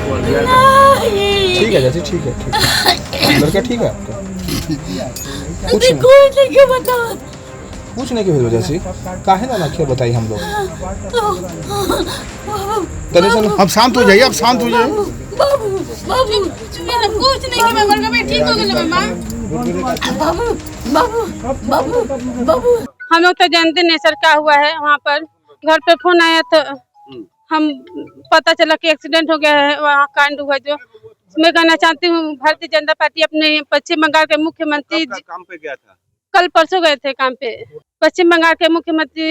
ठीक है चाची, ठीक है, लड़का ठीक है आपका? कुछ नहीं भेजो चाची, काहे ना नखिया बताइए हम लोग। अब शांत हो जाइए, अब शांत हो जाइए। कुछ नहीं कि मैं मर गई, ठीक हो गई मां। बाबू हम लोग तो जानते नहीं सर क्या हुआ है। वहाँ पर घर पे फोन आया तो हम पता चला कि एक्सीडेंट हो गया है, वहाँ कांड हुआ। जो मैं कहना चाहती हूँ, भारतीय जनता पार्टी अपने पश्चिम बंगाल के मुख्यमंत्री काम पे गया था, कल परसों गए थे काम पे, पश्चिम बंगाल के मुख्यमंत्री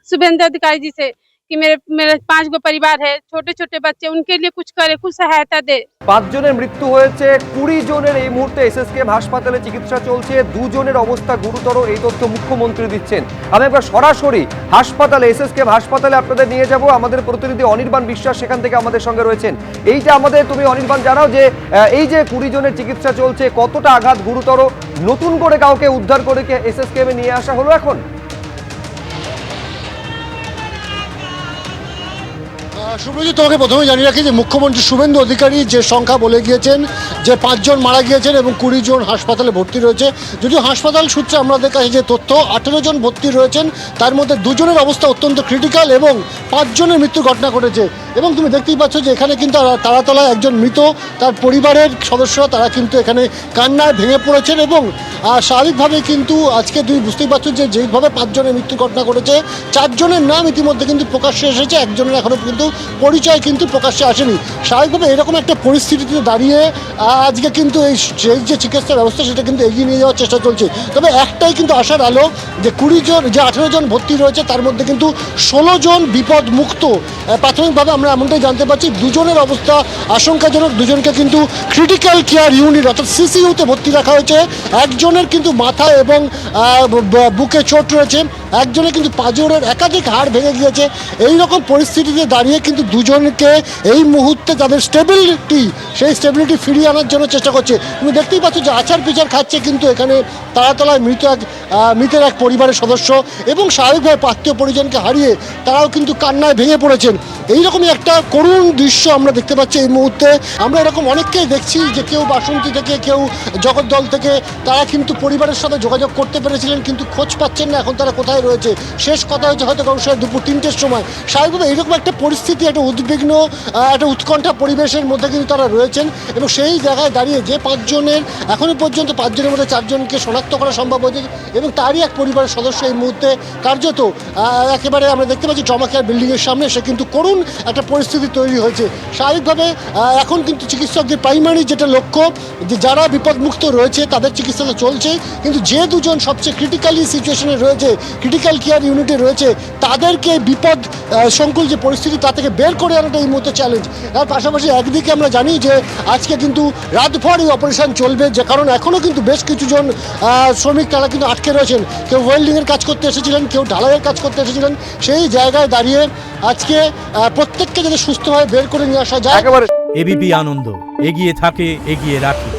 शुभेंदु अधिकारी जी से कि मेरे 5 गो परिवार है, छोटे छोटे बच्चे, उनके लिए कुछ करे, कुछ सहायता दे। 5 জনের মৃত্যু হয়েছে, 20 জনের এই মুহূর্তে এসএসকেএম হাসপাতালে চিকিৎসা চলছে, 2 জনের অবস্থা গুরুতর। এই তথ্য মুখ্যমন্ত্রী দিচ্ছেন। আমি একবার সরাসরি হাসপাতালে, এসএসকেএম হাসপাতালে আপনাদের নিয়ে যাব। আমাদের প্রতিনিধি অনির্বাণ বিশ্বাস সেখান থেকে আমাদের সঙ্গে রয়েছেন। এইটা আমাদের, তুমি অনির্বাণ জানাও যে এই যে 20 জনের চিকিৎসা চলছে, কতটা আঘাত গুরুতর, নতুন করে কাউকে উদ্ধার করে কি এসএসকেএম এ নিয়ে আসা হলো এখন? সুব্রজিৎ, তোমাকে প্রথমে জানিয়ে রাখি যে মুখ্যমন্ত্রী শুভেন্দু অধিকারী যে সংখ্যা বলে গিয়েছেন যে 5 জন মারা গিয়েছেন এবং 20 জন হাসপাতালে ভর্তি রয়েছে। যদিও হাসপাতাল সূত্রে আমাদের কাছে যে তথ্য 18 জন ভর্তি রয়েছেন, তার মধ্যে 2 জনের অবস্থা অত্যন্ত ক্রিটিক্যাল এবং 5 জনের মৃত্যুর ঘটনা ঘটেছে। এবং তুমি দেখতেই পাচ্ছ যে এখানে কিন্তু তারাতলায় একজন মৃত, তার পরিবারের সদস্যরা তারা কিন্তু এখানে কান্নায় ভেঙে পড়েছেন। এবং স্বাভাবিকভাবে কিন্তু আজকে তুমি বুঝতেই পারছো যে যেভাবে 5 জনের মৃত্যুর ঘটনা ঘটেছে, 4 জনের নাম ইতিমধ্যে কিন্তু প্রকাশ্যে এসেছে, একজনের এখনও কিন্তু পরিচয় কিন্তু প্রকাশ্যে আসেনি। স্বাভাবিকভাবে এরকম একটা পরিস্থিতিতে দাঁড়িয়ে আজকে কিন্তু এই যে চিকিৎসা ব্যবস্থা সেটা কিন্তু এগিয়ে নিয়ে যাওয়ার চেষ্টা চলছে। তবে একটাই কিন্তু আশার আলো যে 20 জন, যে 18 জন ভর্তি রয়েছে তার মধ্যে কিন্তু 16 জন বিপদ মুক্ত। প্রাথমিকভাবে আমরা এমনটাই জানতে পারছি, 2 জনের অবস্থা আশঙ্কাজনক, 2 জনকে কিন্তু ক্রিটিক্যাল কেয়ার ইউনিট অর্থাৎ সিসিইউতে ভর্তি রাখা হয়েছে। একজনের কিন্তু মাথায় এবং বুকে চোট রয়েছে, একজনের কিন্তু পাঁজরের একাধিক হাড় ভেঙে গিয়েছে। এই রকম পরিস্থিতিতে দাঁড়িয়ে কিন্তু 2 জনকে এই মুহূর্তে তাদের সেই স্টেবিলিটি ফিরিয়ে আনার জন্য চেষ্টা করছে। তুমি দেখতেই পাচ্ছ যে আচার পিচার খাচ্ছে কিন্তু এখানে তারাতলায় মৃতের এক পরিবারের সদস্য এবং স্বাভাবিকভাবে আত্মীয় পরিজনকে হারিয়ে তারাও কিন্তু কান্নায় ভেঙে পড়েছেন। এইরকমই একটা করুণ দৃশ্য আমরা দেখতে পাচ্ছি এই মুহূর্তে। আমরা এরকম অনেককেই দেখছি যে কেউ বাসন্তী থেকে, কেউ জগদ্দল থেকে, তারা কিন্তু পরিবারের সাথে যোগাযোগ করতে পেরেছিলেন কিন্তু খোঁজ পাচ্ছেন না এখন তারা কোথায় রয়েছে। শেষ কথা হয়েছে হয়তো কারোর সাথে দুপুর 3টের সময়। স্বাভাবিকভাবে এইরকম একটা পরিস্থিতি, একটা উদ্বিগ্ন, একটা উৎকণ্ঠা পরিবেশের মধ্যে কিন্তু তারা রয়েছেন। এবং সেই জায়গায় দাঁড়িয়ে যে 5 জনের, এখনও পর্যন্ত 5 জনের মধ্যে 4 জনকে শনাক্ত করা সম্ভব হয়েছে এবং তারই এক পরিবারের সদস্য এই মুহূর্তে কার্যত একেবারে আমরা দেখতে পাচ্ছি ট্রমা বিল্ডিংয়ের সামনে সে কিন্তু করুণ একটা পরিস্থিতি তৈরি হয়েছে। স্বাভাবিকভাবে এখন কিন্তু চিকিৎসকদের প্রাইমারি যেটা লক্ষ্য যে যারা বিপদমুক্ত রয়েছে তাদের চিকিৎসা তো চলছে, কিন্তু যে 2 জন সবচেয়ে ক্রিটিক্যালি সিচুয়েশনে রয়েছে, ক্রিটিক্যাল কেয়ার ইউনিটে রয়েছে, তাদেরকে বিপদ সংকুল যে পরিস্থিতি তা থেকে বের করে আনাটা এই মুহূর্তে চ্যালেঞ্জ। তার পাশাপাশি একদিকে আমরা জানি যে আজকে কিন্তু রাতভর এই অপারেশন চলবে, যে কারণ এখনও কিন্তু বেশ কিছু জন শ্রমিক তারা কিন্তু আটকে রয়েছেন। কেউ ওয়েল্ডিংয়ের কাজ করতে এসেছিলেন, কেউ ঢালাইয়ের কাজ করতে এসেছিলেন। সেই জায়গায় দাঁড়িয়ে আজকে প্রত্যেককে যাতে সুস্থভাবে বের করে নিয়ে আসা যায়। এবিপি আনন্দ এগিয়ে থাকে, এগিয়ে রাখে।